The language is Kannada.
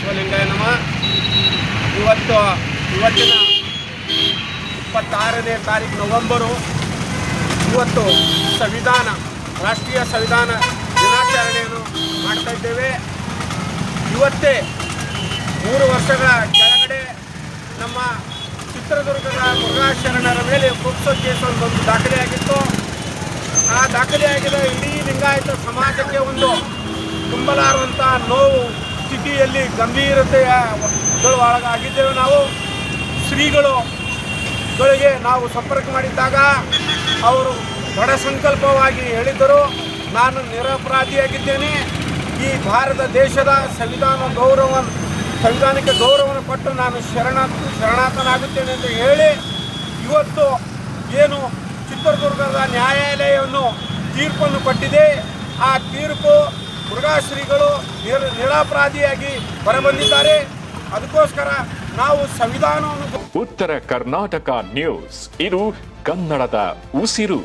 ಬಸವಲಿಂಗಾಯ ನಮಃ. ಇವತ್ತಿನ 26ನೇ ತಾರೀಕು ನವೆಂಬರು. ಇವತ್ತು ರಾಷ್ಟ್ರೀಯ ಸಂವಿಧಾನ ದಿನಾಚರಣೆಯನ್ನು ಮಾಡ್ತಾ ಇದ್ದೇವೆ. ಇವತ್ತೇ 3 ವರ್ಷಗಳ ಕೆಳಗಡೆ ನಮ್ಮ ಚಿತ್ರದುರ್ಗದ ಮುರುಘಾ ಶರಣರ ಮೇಲೆ ಪೋಕ್ಸೋ ಕೇಸ್ ಒಂದು ದಾಖಲೆಯಾಗಿತ್ತು. ಆ ದಾಖಲೆಯಾಗಿದ್ದ ಇಡೀ ಲಿಂಗಾಯತ ಸಮಾಜಕ್ಕೆ ಒಂದು ತುಂಬಲಾರುವಂಥ ನೋವು ಸ್ಥಿತಿಯಲ್ಲಿ ಗಂಭೀರತೆಯ ಒಳಗಾಗಿದ್ದೇವೆ. ನಾವು ಶ್ರೀಗಳಿಗೆ ನಾವು ಸಂಪರ್ಕ ಮಾಡಿದ್ದಾಗ ಅವರು ದೃಢ ಸಂಕಲ್ಪವಾಗಿ ಹೇಳಿದ್ದರು, ನಾನು ನಿರಪರಾಧಿಯಾಗಿದ್ದೇನೆ, ಈ ಭಾರತ ದೇಶದ ಸಂವಿಧಾನಿಕ ಗೌರವವನ್ನು ಕೊಟ್ಟು ನಾನು ಶರಣಾರ್ಥನಾಗುತ್ತೇನೆ ಅಂತ ಹೇಳಿ ಇವತ್ತು ಏನು ಚಿತ್ರದುರ್ಗದ ನ್ಯಾಯಾಲಯವನ್ನು ತೀರ್ಪನ್ನು ಕೊಟ್ಟಿದೆ. ಆ ತೀರ್ಪು ಮುರುಘಾ ಶ್ರೀಗಳು ನಿರಪರಾಧಿಯಾಗಿ ಹೊರಬಂದಿದ್ದಾರೆ. ಅದಕ್ಕೋಸ್ಕರ ನಾವು ಸಂವಿಧಾನವನ್ನು ಉತ್ತರ ಕರ್ನಾಟಕ ನ್ಯೂಸ್, ಇದು ಕನ್ನಡದ ಉಸಿರು.